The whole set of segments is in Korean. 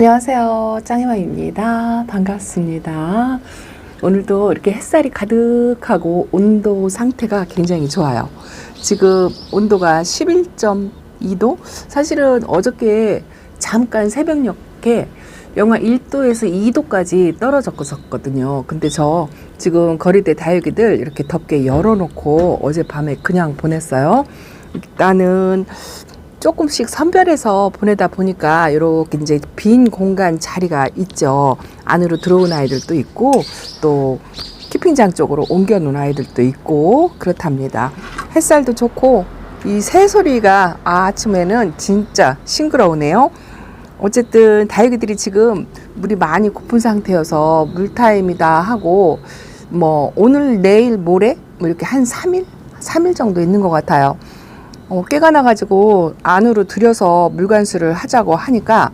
안녕하세요. 짱이맘입니다. 반갑습니다. 오늘도 이렇게 햇살이 가득하고 온도 상태가 굉장히 좋아요. 지금 온도가 11.2도? 사실은 어저께 잠깐 새벽녘에 영하 1도에서 2도까지 떨어졌었거든요. 근데 저 지금 거리대 다육이들 이렇게 덥게 열어놓고 어젯밤에 그냥 보냈어요. 일단은 조금씩 선별해서 보내다 보니까 이렇게 이제 빈 공간 자리가 있죠. 안으로 들어온 아이들도 있고 또 키핑장 쪽으로 옮겨 놓은 아이들도 있고 그렇답니다. 햇살도 좋고 이 새소리가 아침에는 진짜 싱그러우네요. 어쨌든 다육이들이 지금 물이 많이 고픈 상태여서 물타임이다 하고 뭐 오늘 내일 모레 뭐 이렇게 한 3일 정도 있는 것 같아요. 깨가 나가지고 안으로 들여서 물관수를 하자고 하니까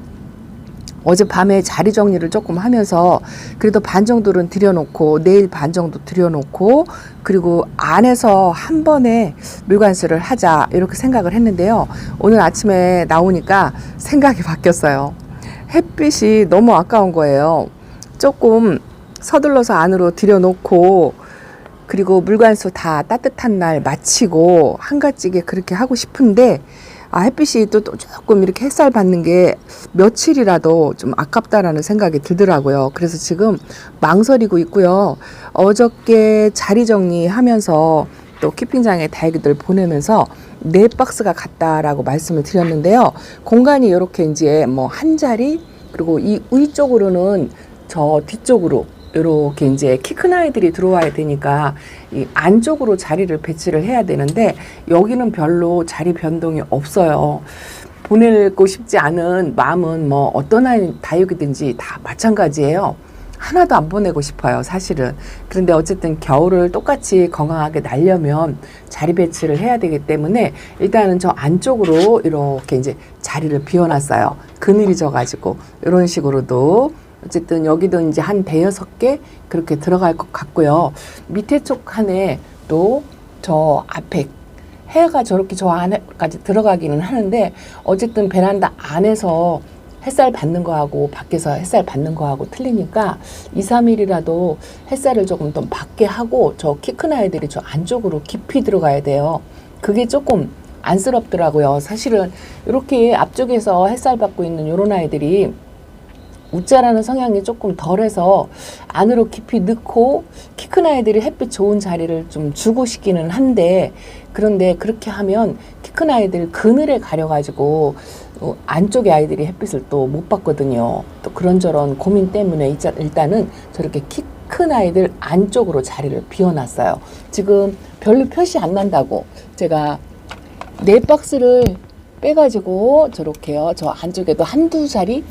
어젯밤에 자리 정리를 조금 하면서 그래도 반 정도는 들여놓고 내일 반 정도 들여놓고 그리고 안에서 한 번에 물관수를 하자 이렇게 생각을 했는데요. 오늘 아침에 나오니까 생각이 바뀌었어요. 햇빛이 너무 아까운 거예요. 조금 서둘러서 안으로 들여놓고 그리고 물관수 다 따뜻한 날 마치고 한가지게 그렇게 하고 싶은데 햇빛이 또 조금 이렇게 햇살 받는 게 며칠이라도 좀 아깝다라는 생각이 들더라고요. 그래서 지금 망설이고 있고요. 어저께 자리 정리하면서 또 키핑장에 다육이들 보내면서 4박스가 갔다라고 말씀을 드렸는데요. 공간이 이렇게 이제 뭐 한 자리 그리고 이 위쪽으로는 저 뒤쪽으로 이렇게 이제 키 큰 아이들이 들어와야 되니까 이 안쪽으로 자리를 배치를 해야 되는데 여기는 별로 자리 변동이 없어요. 보내고 싶지 않은 마음은 뭐 어떤 아이 다육이든지 다 마찬가지예요. 하나도 안 보내고 싶어요, 사실은. 그런데 어쨌든 겨울을 똑같이 건강하게 날려면 자리 배치를 해야 되기 때문에 일단은 저 안쪽으로 이렇게 이제 자리를 비워놨어요. 그늘이 져가지고 이런 식으로도 어쨌든 여기도 이제 한 5-6개 그렇게 들어갈 것 같고요. 밑에 쪽 칸에 또 저 앞에 해가 저렇게 저 안에까지 들어가기는 하는데 어쨌든 베란다 안에서 햇살 받는 거하고 밖에서 햇살 받는 거하고 틀리니까 2-3일이라도 햇살을 조금 더 받게 하고 저 키 큰 아이들이 저 안쪽으로 깊이 들어가야 돼요. 그게 조금 안쓰럽더라고요. 사실은 이렇게 앞쪽에서 햇살 받고 있는 이런 아이들이 웃자라는 성향이 조금 덜해서 안으로 깊이 넣고 키 큰 아이들이 햇빛 좋은 자리를 좀 주고 싶기는 한데 그런데 그렇게 하면 키 큰 아이들 그늘에 가려가지고 안쪽에 아이들이 햇빛을 또 못 받거든요. 또 그런저런 고민 때문에 일단은 저렇게 키 큰 아이들 안쪽으로 자리를 비워놨어요. 지금 별로 표시 안 난다고 제가 4박스를 빼가지고 저렇게요. 저 안쪽에도 한두 자리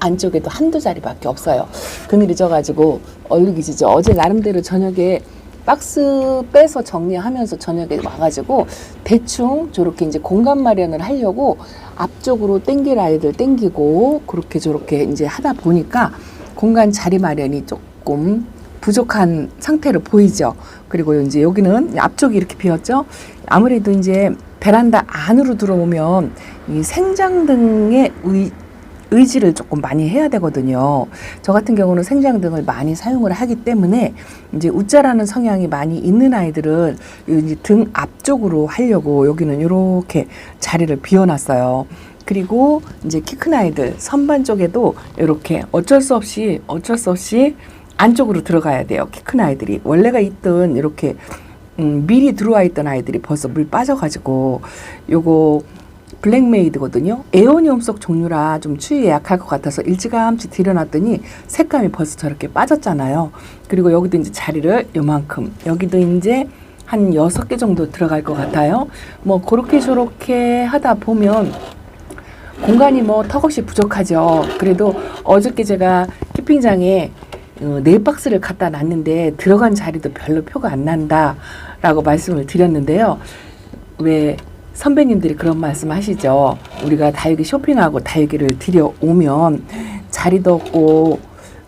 안쪽에도 한두 자리밖에 없어요. 그늘이 져가지고 얼룩이 지죠. 어제 나름대로 저녁에 박스 빼서 정리하면서 저녁에 와가지고 대충 저렇게 이제 공간 마련을 하려고 앞쪽으로 땡길 아이들 땡기고 그렇게 저렇게 이제 하다 보니까 공간 자리 마련이 조금 부족한 상태로 보이죠. 그리고 이제 여기는 앞쪽이 이렇게 비었죠. 아무래도 이제 베란다 안으로 들어오면 이 생장등의 의지를 조금 많이 해야 되거든요. 저 같은 경우는 생장등을 많이 사용을 하기 때문에 이제 웃자라는 성향이 많이 있는 아이들은 이제 등 앞쪽으로 하려고 여기는 이렇게 자리를 비워놨어요. 그리고 이제 키 큰 아이들 선반 쪽에도 이렇게 어쩔 수 없이 안쪽으로 들어가야 돼요. 키 큰 아이들이 원래가 있던 이렇게 미리 들어와 있던 아이들이 벌써 물 빠져가지고 요거 블랙메이드거든요. 에오니움 속 종류라 좀 추위에 약할 것 같아서 일찌감치 들여놨더니 색감이 벌써 저렇게 빠졌잖아요. 그리고 여기도 이제 자리를 요만큼 여기도 이제 한 6개 정도 들어갈 것 같아요. 뭐 그렇게 저렇게 하다 보면 공간이 뭐 턱없이 부족하죠. 그래도 어저께 제가 키핑장에 4박스를 갖다 놨는데 들어간 자리도 별로 표가 안 난다 라고 말씀을 드렸는데요. 왜 선배님들이 그런 말씀 하시죠. 우리가 다육이 쇼핑하고 다육이를 들여오면 자리도 없고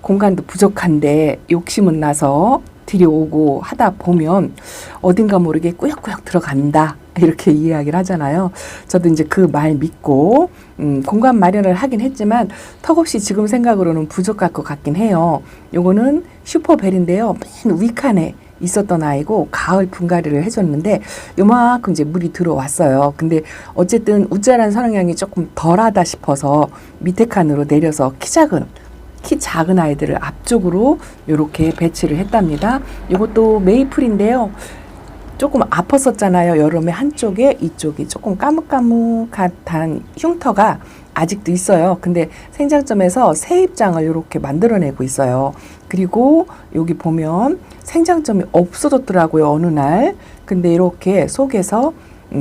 공간도 부족한데 욕심은 나서 들여오고 하다 보면 어딘가 모르게 꾸역꾸역 들어간다. 이렇게 이야기를 하잖아요. 저도 이제 그 말 믿고 공간 마련을 하긴 했지만 턱없이 지금 생각으로는 부족할 것 같긴 해요. 요거는 슈퍼벨인데요. 맨 위칸에 있었던 아이고 가을 분갈이를 해줬는데 요만큼 이제 물이 들어왔어요. 근데 어쨌든 우짜란 선행량이 조금 덜하다 싶어서 밑에 칸으로 내려서 키 작은 아이들을 앞쪽으로 이렇게 배치를 했답니다. 이것도 메이플인데요. 조금 아팠었잖아요. 여름에 한쪽에 이쪽이 조금 까뭇까뭇한 흉터가 아직도 있어요. 근데 생장점에서 새 입장을 이렇게 만들어내고 있어요. 그리고 여기 보면 생장점이 없어졌더라고요. 어느 날. 근데 이렇게 속에서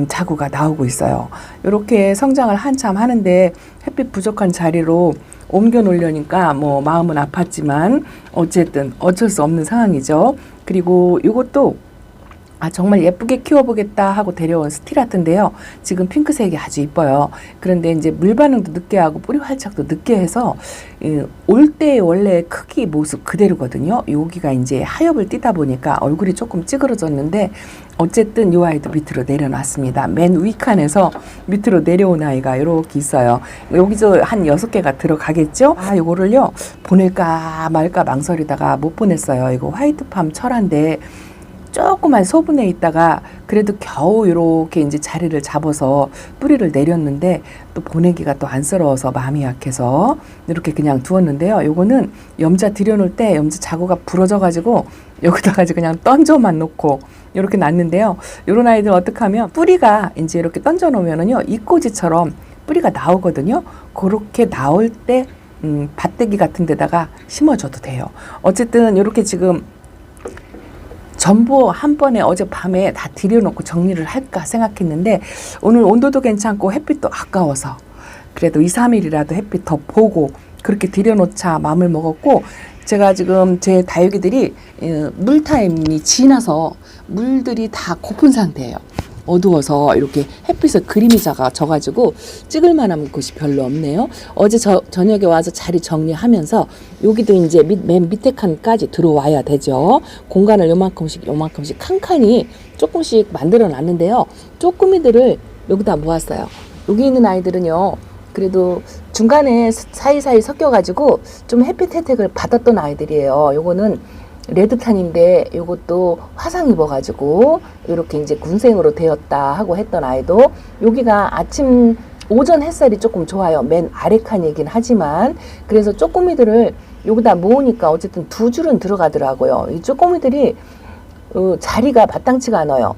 자구가 나오고 있어요. 이렇게 성장을 한참 하는데 햇빛 부족한 자리로 옮겨 놓으려니까 뭐 마음은 아팠지만 어쨌든 어쩔 수 없는 상황이죠. 그리고 이것도 정말 예쁘게 키워보겠다 하고 데려온 스티라트인데요. 지금 핑크색이 아주 이뻐요. 그런데 이제 물 반응도 늦게 하고 뿌리 활착도 늦게 해서 올 때 원래 크기 모습 그대로거든요. 여기가 이제 하엽을 띠다 보니까 얼굴이 조금 찌그러졌는데 어쨌든 이 아이도 밑으로 내려놨습니다. 맨 위칸에서 밑으로 내려온 아이가 이렇게 있어요. 여기서 한 6개가 들어가겠죠? 이거를요 보낼까 말까 망설이다가 못 보냈어요. 이거 화이트팜 철화인데 조그만 소분해 있다가 그래도 겨우 이렇게 이제 자리를 잡아서 뿌리를 내렸는데 또 보내기가 또 안쓰러워서 마음이 약해서 이렇게 그냥 두었는데요. 요거는 염자 들여놓을 때 염자 자구가 부러져 가지고 여기다가 그냥 던져만 놓고 이렇게 놨는데요. 요런 아이들 어떻게 하면 뿌리가 이제 이렇게 던져 놓으면은요 이꼬지처럼 뿌리가 나오거든요. 그렇게 나올 때 밭대기 같은 데다가 심어줘도 돼요. 어쨌든 이렇게 지금 전부 한 번에 어젯밤에 다 들여놓고 정리를 할까 생각했는데 오늘 온도도 괜찮고 햇빛도 아까워서 그래도 2, 3일이라도 햇빛 더 보고 그렇게 들여놓자 마음을 먹었고 제가 지금 제 다육이들이 물타임이 지나서 물들이 다 고픈 상태예요. 어두워서 이렇게 햇빛에 그림이 져가지고 찍을 만한 곳이 별로 없네요. 어제 저녁에 와서 자리 정리하면서 여기도 이제 맨 밑에 칸까지 들어와야 되죠. 공간을 요만큼씩 칸칸이 조금씩 만들어 놨는데요. 쪼꾸미들을 여기다 모았어요. 여기 있는 아이들은요. 그래도 중간에 사이사이 섞여가지고 좀 햇빛 혜택을 받았던 아이들이에요. 요거는 레드탄인데 요것도 화상 입어가지고 이렇게 이제 군생으로 되었다 하고 했던 아이도 여기가 오전 햇살이 조금 좋아요. 맨 아래 칸이긴 하지만 그래서 쪼꼬미들을 여기다 모으니까 어쨌든 2줄은 들어가더라고요. 이 쪼꼬미들이 자리가 마땅치가 않아요.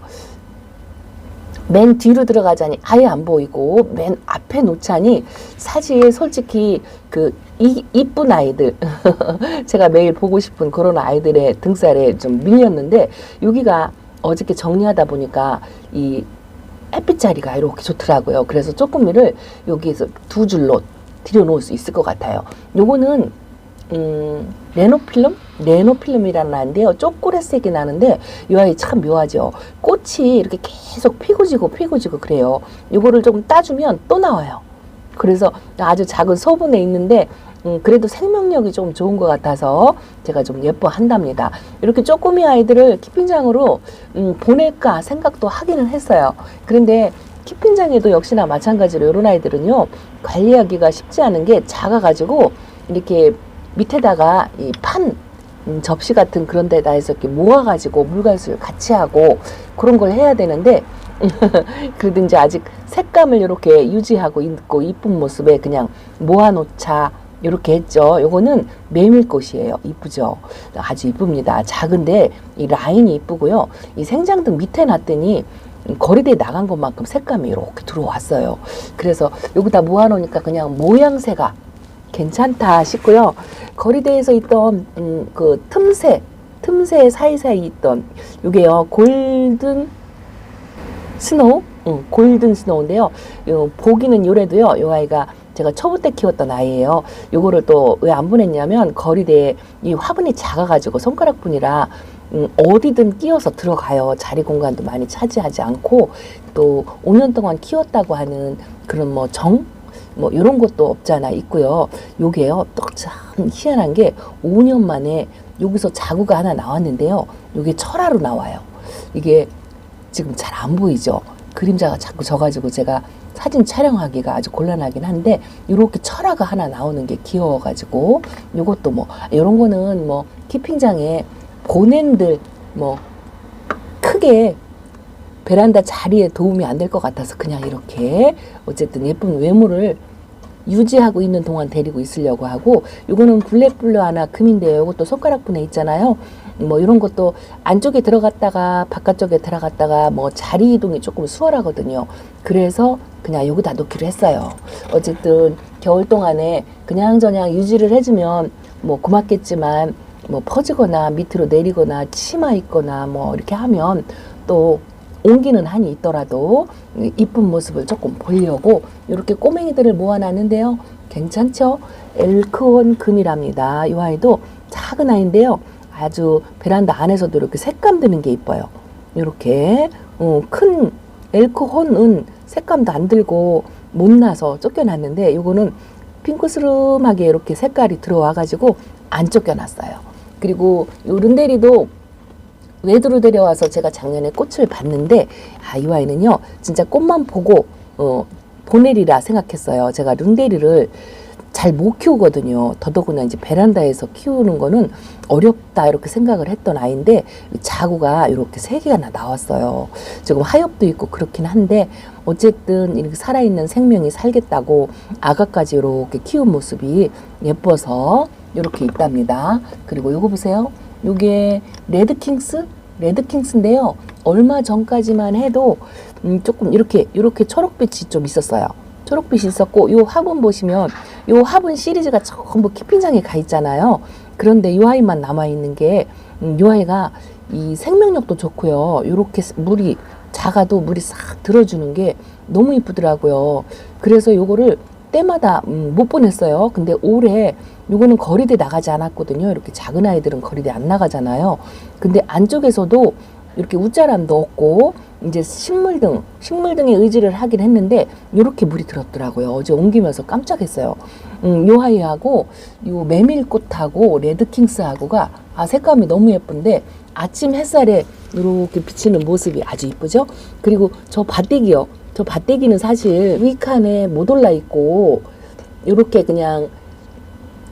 맨 뒤로 들어가자니 아예 안 보이고 맨 앞에 놓자니 사실 솔직히 이쁜 아이들 제가 매일 보고 싶은 그런 아이들의 등살에 좀 밀렸는데 여기가 어저께 정리하다 보니까 이 햇빛 자리가 이렇게 좋더라고요. 그래서 쪼꼬미를 여기에서 2줄로 들여놓을 수 있을 것 같아요. 요거는 레노필름이라는 아이인데요. 쪼꼬레색이 나는데 이 아이 참 묘하죠. 꽃이 이렇게 계속 피고 지고 그래요. 요거를 조금 따주면 또 나와요. 그래서 아주 작은 소분에 있는데 그래도 생명력이 좀 좋은 것 같아서 제가 좀 예뻐한답니다. 이렇게 쪼꼬미 아이들을 키핀장으로 보낼까 생각도 하기는 했어요. 그런데 키핀장에도 역시나 마찬가지로 이런 아이들은요 관리하기가 쉽지 않은 게 작아가지고 이렇게 밑에다가 이 접시 같은 그런 데다 해서 이렇게 모아가지고 물갈수를 같이 하고 그런 걸 해야 되는데 그래도 이제 아직 색감을 이렇게 유지하고 있고 이쁜 모습에 그냥 모아놓자 이렇게 했죠. 요거는 메밀꽃이에요. 이쁘죠? 아주 이쁩니다. 작은데 이 라인이 이쁘고요. 이 생장등 밑에 놨더니 거리대에 나간 것만큼 색감이 이렇게 들어왔어요. 그래서 여기다 모아놓으니까 그냥 모양새가 괜찮다 싶고요. 거리대에서 있던 그 틈새 사이사이 있던 요게요 골든 스노우인데요. 보기는 요래도요. 요 아이가 제가 초보 때 키웠던 아이예요. 요거를 또 왜 안 보냈냐면 거리대에 이 화분이 작아가지고 손가락분이라 어디든 끼워서 들어가요. 자리 공간도 많이 차지하지 않고 또 5년 동안 키웠다고 하는 그런 뭐 이런 것도 없잖아 있고요. 요게요 또 참 희한한 게 5년 만에 여기서 자구가 하나 나왔는데요. 요게 철화로 나와요. 이게 지금 잘 안 보이죠? 그림자가 자꾸 져가지고 제가 사진 촬영하기가 아주 곤란하긴 한데 이렇게 철화가 하나 나오는 게 귀여워가지고 요것도 뭐 이런 거는 뭐 키핑장에 보낸들 뭐 크게 베란다 자리에 도움이 안 될 것 같아서 그냥 이렇게 어쨌든 예쁜 외모를 유지하고 있는 동안 데리고 있으려고 하고, 요거는 블랙블루 하나 금인데요. 이것도 손가락 분에 있잖아요. 뭐 이런 것도 안쪽에 들어갔다가 바깥쪽에 들어갔다가 뭐 자리 이동이 조금 수월하거든요. 그래서 그냥 여기다 놓기로 했어요. 어쨌든 겨울 동안에 그냥저냥 유지를 해주면 뭐 고맙겠지만 뭐 퍼지거나 밑으로 내리거나 치마 입거나 뭐 이렇게 하면 또 옮기는 한이 있더라도 이쁜 모습을 조금 보려고 이렇게 꼬맹이들을 모아놨는데요. 괜찮죠? 엘크원 금이랍니다. 이 아이도 작은 아이인데요. 아주 베란다 안에서도 이렇게 색감 드는 게 이뻐요. 이렇게 큰 엘크혼은 색감도 안 들고 못나서 쫓겨났는데 이거는 핑크스름하게 이렇게 색깔이 들어와가지고 안 쫓겨났어요. 그리고 요 른데리도 외두로 데려와서 제가 작년에 꽃을 봤는데 이 아이는요 진짜 꽃만 보고 보내리라 생각했어요. 제가 룬데리를 잘 못 키우거든요. 더더구나 이제 베란다에서 키우는 거는 어렵다 이렇게 생각을 했던 아이인데 자구가 이렇게 3개가 나왔어요. 지금 하엽도 있고 그렇긴 한데 어쨌든 이렇게 살아있는 생명이 살겠다고 아가까지 이렇게 키운 모습이 예뻐서 이렇게 있답니다. 그리고 요거 보세요. 요게 레드킹스인데요. 얼마 전까지만 해도 조금 이렇게 초록빛이 좀 있었어요. 초록빛이 있었고 요 화분 보시면 요 화분 시리즈가 전부 키핑장에 가 있잖아요. 그런데 요 아이만 남아 있는 게 요 아이가 이 생명력도 좋고요. 요렇게 물이 작아도 물이 싹 들어주는 게 너무 이쁘더라고요. 그래서 요거를 때마다 못 보냈어요. 근데 올해 요거는 거리대 나가지 않았거든요. 이렇게 작은 아이들은 거리대 안 나가잖아요. 근데 안쪽에서도 이렇게 웃자람도 없고 이제 식물등에 의지를 하긴 했는데 이렇게 물이 들었더라고요. 어제 옮기면서 깜짝했어요. 요 아이하고 요 메밀꽃하고 레드킹스하고가 색감이 너무 예쁜데 아침 햇살에 이렇게 비치는 모습이 아주 이쁘죠. 그리고 저 밭대기요. 저 밭대기는 사실 위 칸에 못 올라 있고 이렇게 그냥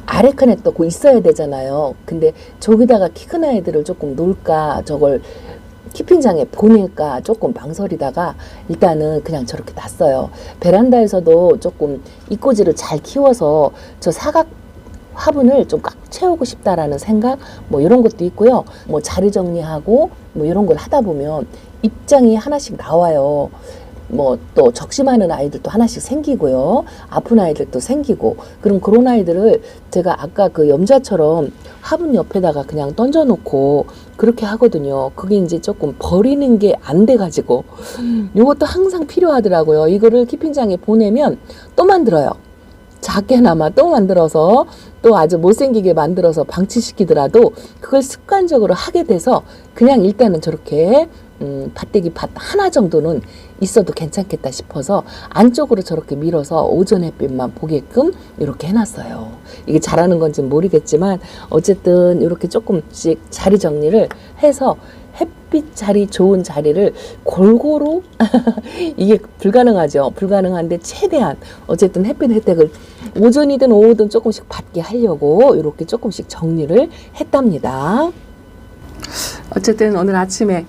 아래 칸에 떠고 있어야 되잖아요. 근데 저기다가 키 큰 아이들을 조금 놓을까 저걸 키핑장에 보낼까 조금 망설이다가 일단은 그냥 저렇게 놨어요. 베란다에서도 조금 이꼬지를 잘 키워서 저 사각 화분을 좀 꽉 채우고 싶다라는 생각 뭐 이런 것도 있고요. 뭐 자리 정리하고 뭐 이런 걸 하다 보면 입장이 하나씩 나와요. 뭐 또 적심하는 아이들도 하나씩 생기고요. 아픈 아이들도 생기고 그럼 그런 아이들을 제가 아까 그 염자처럼 화분 옆에다가 그냥 던져놓고 그렇게 하거든요. 그게 이제 조금 버리는 게 안 돼가지고 이것도 항상 필요하더라고요. 이거를 키핑장에 보내면 또 만들어요. 작게나마 또 만들어서 또 아주 못생기게 만들어서 방치시키더라도 그걸 습관적으로 하게 돼서 그냥 일단은 저렇게 밭대기 밭 하나 정도는 있어도 괜찮겠다 싶어서 안쪽으로 저렇게 밀어서 오전 햇빛만 보게끔 이렇게 해놨어요. 이게 잘하는 건지는 모르겠지만 어쨌든 이렇게 조금씩 자리 정리를 해서 햇빛 자리 좋은 자리를 골고루 이게 불가능하죠. 불가능한데 최대한 어쨌든 햇빛 혜택을 오전이든 오후든 조금씩 받게 하려고 이렇게 조금씩 정리를 했답니다. 어쨌든 오늘 아침에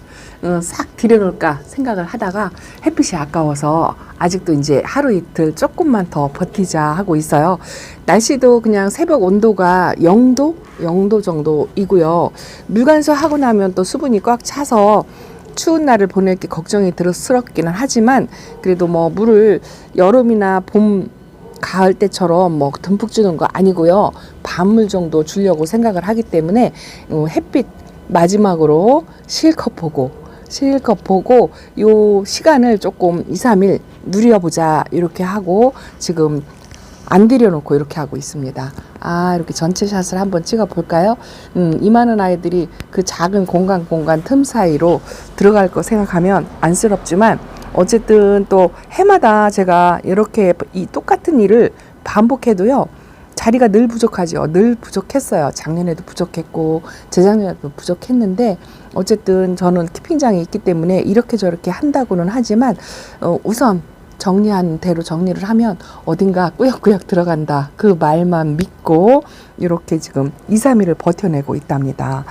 싹 들여놓을까 생각을 하다가 햇빛이 아까워서 아직도 이제 하루 이틀 조금만 더 버티자 하고 있어요. 날씨도 그냥 새벽 온도가 0도 정도이고요. 물간수 하고 나면 또 수분이 꽉 차서 추운 날을 보낼 게 걱정이 들었스럽기는 하지만 그래도 뭐 물을 여름이나 봄 가을 때처럼 뭐 듬뿍 주는 거 아니고요. 반물 정도 주려고 생각을 하기 때문에 햇빛 마지막으로 실컷 보고 요 시간을 조금 2, 3일 누려보자 이렇게 하고 지금 안 들여놓고 이렇게 하고 있습니다. 이렇게 전체 샷을 한번 찍어 볼까요? 이만한 아이들이 그 작은 공간 틈 사이로 들어갈 거 생각하면 안쓰럽지만 어쨌든 또 해마다 제가 이렇게 이 똑같은 일을 반복해도요. 자리가 늘 부족하죠. 늘 부족했어요. 작년에도 부족했고 재작년에도 부족했는데 어쨌든 저는 키핑장이 있기 때문에 이렇게 저렇게 한다고는 하지만 우선 정리한 대로 정리를 하면 어딘가 꾸역꾸역 들어간다. 그 말만 믿고 이렇게 지금 2, 3일을 버텨내고 있답니다.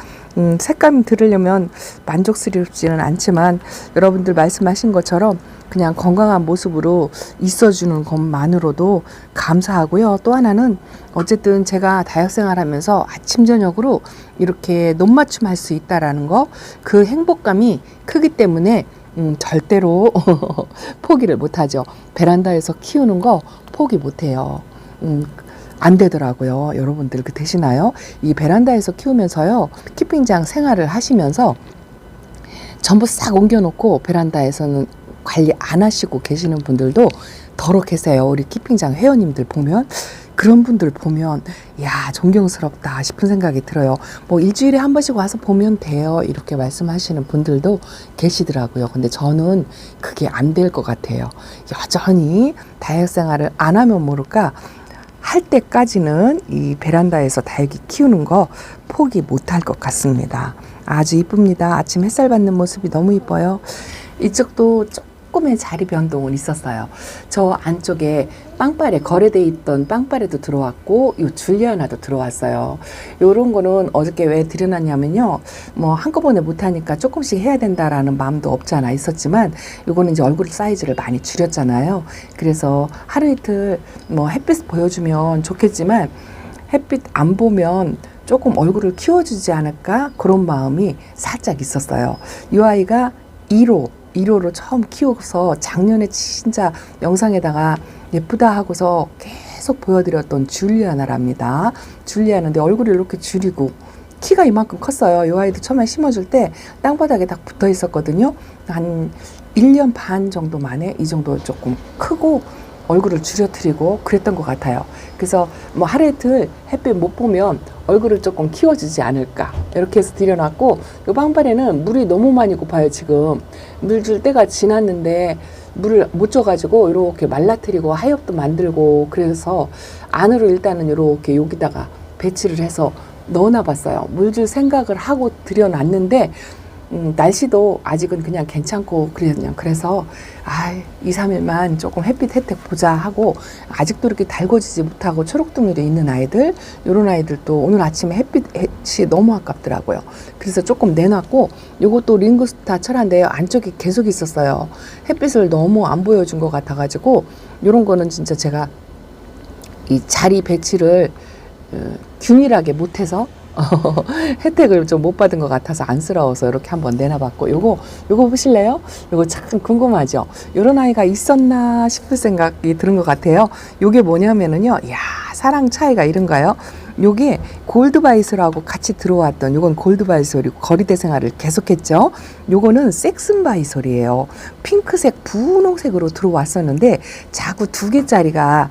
색감 들으려면 만족스럽지는 않지만 여러분들 말씀하신 것처럼 그냥 건강한 모습으로 있어주는 것만으로도 감사하고요. 또 하나는 어쨌든 제가 다육생활하면서 아침 저녁으로 이렇게 눈맞춤 할 수 있다라는 거, 그 행복감이 크기 때문에 절대로 포기를 못하죠. 베란다에서 키우는 거 포기 못해요. 안 되더라고요. 여러분들 그 되시나요? 이 베란다에서 키우면서요. 키핑장 생활을 하시면서 전부 싹 옮겨놓고 베란다에서는 관리 안 하시고 계시는 분들도 더러 계세요. 우리 키핑장 회원님들 보면. 그런 분들 보면 야 존경스럽다 싶은 생각이 들어요. 뭐 일주일에 한 번씩 와서 보면 돼요. 이렇게 말씀하시는 분들도 계시더라고요. 근데 저는 그게 안 될 것 같아요. 여전히 다육생활을 안 하면 모를까 할 때까지는 이 베란다에서 다육이 키우는 거 포기 못할 것 같습니다. 아주 이쁩니다. 아침 햇살 받는 모습이 너무 이뻐요. 이쪽도 조금의 자리 변동은 있었어요. 저 안쪽에 빵빠레 거래돼 있던 빵빠레도 들어왔고 요 줄리아나도 들어왔어요. 요런 거는 어저께 왜 들여놨냐면요. 뭐 한꺼번에 못하니까 조금씩 해야 된다라는 마음도 없지 않아 있었지만 요거는 이제 얼굴 사이즈를 많이 줄였잖아요. 그래서 하루 이틀 뭐 햇빛 보여주면 좋겠지만 햇빛 안 보면 조금 얼굴을 키워주지 않을까 그런 마음이 살짝 있었어요. 이 아이가 1호로 처음 키워서 작년에 진짜 영상에다가 예쁘다 하고서 계속 보여드렸던 줄리아나랍니다. 줄리아나인데 얼굴이 이렇게 줄이고 키가 이만큼 컸어요. 이 아이도 처음에 심어줄 때 땅바닥에 딱 붙어 있었거든요. 한 1년 반 정도 만에 이 정도 조금 크고 얼굴을 줄여드리고 그랬던 것 같아요. 그래서 뭐 하루 이틀 햇빛 못 보면 얼굴을 조금 키워주지 않을까 이렇게 해서 들여놨고 이 빵빠레는 물이 너무 많이 고파요. 지금 물 줄 때가 지났는데 물을 못 줘가지고 이렇게 말라트리고 하엽도 만들고 그래서 안으로 일단은 이렇게 여기다가 배치를 해서 넣어놔봤어요. 물 줄 생각을 하고 들여놨는데 날씨도 아직은 그냥 괜찮고 그래서 2, 3일만 조금 햇빛 혜택 보자 하고 아직도 이렇게 달궈지지 못하고 초록둥이로 있는 아이들 이런 아이들도 오늘 아침에 햇빛이 너무 아깝더라고요. 그래서 조금 내놨고 요것도 링구스타 철화인데요. 안쪽에 계속 있었어요. 햇빛을 너무 안 보여준 것 같아가지고 요런 거는 진짜 제가 이 자리 배치를 균일하게 못해서 혜택을 좀 못 받은 것 같아서 안쓰러워서 이렇게 한번 내놔봤고 요거 보실래요? 요거 참 궁금하죠? 요런 아이가 있었나 싶을 생각이 드는 것 같아요. 요게 뭐냐면은요, 야 사랑 차이가 이런가요? 요게 골드바이솔하고 같이 들어왔던 요건 골드바이솔이고 거리대 생활을 계속했죠. 요거는 섹슨바이솔이에요. 핑크색 분홍색으로 들어왔었는데 자구 2개짜리가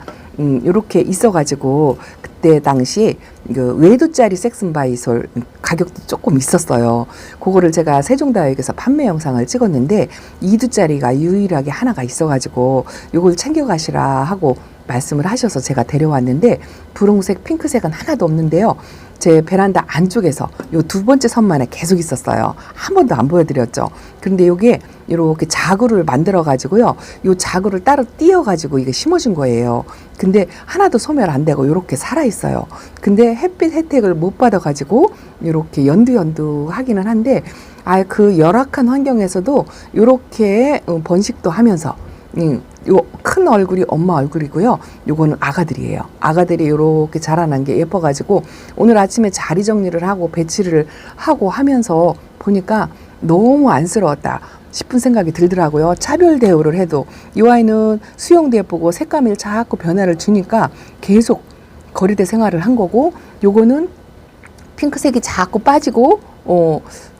이렇게 있어가지고 그때 당시 그 외두짜리 섹슨바이솔 가격도 조금 있었어요. 그거를 제가 세종다육에서 판매 영상을 찍었는데 2두짜리가 유일하게 하나가 있어가지고 요걸 챙겨가시라 하고 말씀을 하셔서 제가 데려왔는데 분홍색, 핑크색은 하나도 없는데요. 제 베란다 안쪽에서 요 2번째 선만에 계속 있었어요. 한 번도 안 보여드렸죠. 그런데 요게 이렇게 자구를 만들어 가지고요. 요 자구를 따로 띄어 가지고 이게 심어준 거예요. 근데 하나도 소멸 안 되고 이렇게 살아 있어요. 근데 햇빛 혜택을 못 받아 가지고 이렇게 연두 하기는 한데 그 열악한 환경에서도 이렇게 번식도 하면서 요 큰 얼굴이 엄마 얼굴이고요. 요거는 아가들이에요. 아가들이 이렇게 자라난 게 예뻐가지고 오늘 아침에 자리 정리를 하고 배치를 하고 하면서 보니까 너무 안쓰러웠다 싶은 생각이 들더라고요. 차별 대우를 해도 이 아이는 수영도 예쁘고 색감이 자꾸 변화를 주니까 계속 거리대 생활을 한 거고 요거는 핑크색이 자꾸 빠지고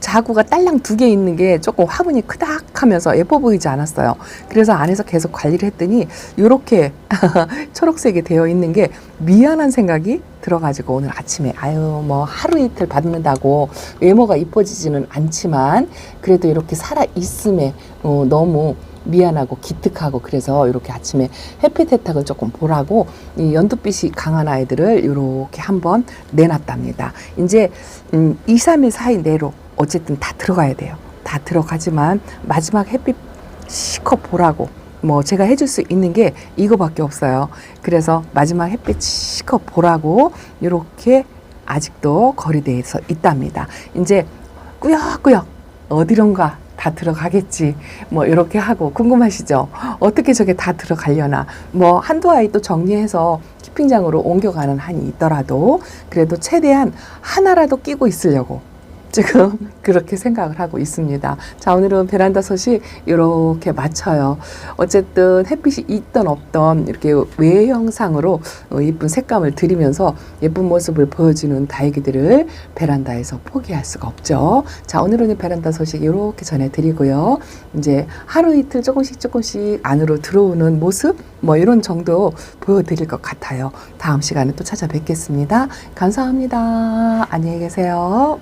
자구가 딸랑 2개 있는 게 조금 화분이 크닥하면서 예뻐 보이지 않았어요. 그래서 안에서 계속 관리를 했더니 이렇게 초록색이 되어 있는 게 미안한 생각이 들어가지고 오늘 아침에 뭐 하루 이틀 받는다고 외모가 이뻐지지는 않지만 그래도 이렇게 살아 있음에 너무 미안하고 기특하고 그래서 이렇게 아침에 햇빛 혜택을 조금 보라고 이 연두빛이 강한 아이들을 이렇게 한번 내놨답니다. 이제 2, 3일 사이 내로 어쨌든 다 들어가야 돼요. 다 들어가지만 마지막 햇빛 시컷 보라고 뭐 제가 해줄 수 있는 게 이거밖에 없어요. 그래서 마지막 햇빛 시컷 보라고 이렇게 아직도 거리대에서 있답니다. 이제 꾸역꾸역 어디론가 다 들어가겠지. 뭐 이렇게 하고 궁금하시죠? 어떻게 저게 다 들어가려나? 뭐 한두 아이 또 정리해서 키핑장으로 옮겨가는 한이 있더라도 그래도 최대한 하나라도 끼고 있으려고 지금 그렇게 생각을 하고 있습니다. 자, 오늘은 베란다 소식 이렇게 마쳐요. 어쨌든 햇빛이 있던 없던 이렇게 외형상으로 예쁜 색감을 드리면서 예쁜 모습을 보여주는 다육이들을 베란다에서 포기할 수가 없죠. 자, 오늘은 베란다 소식 이렇게 전해드리고요. 이제 하루 이틀 조금씩 안으로 들어오는 모습 뭐 이런 정도 보여드릴 것 같아요. 다음 시간에 또 찾아뵙겠습니다. 감사합니다. 안녕히 계세요.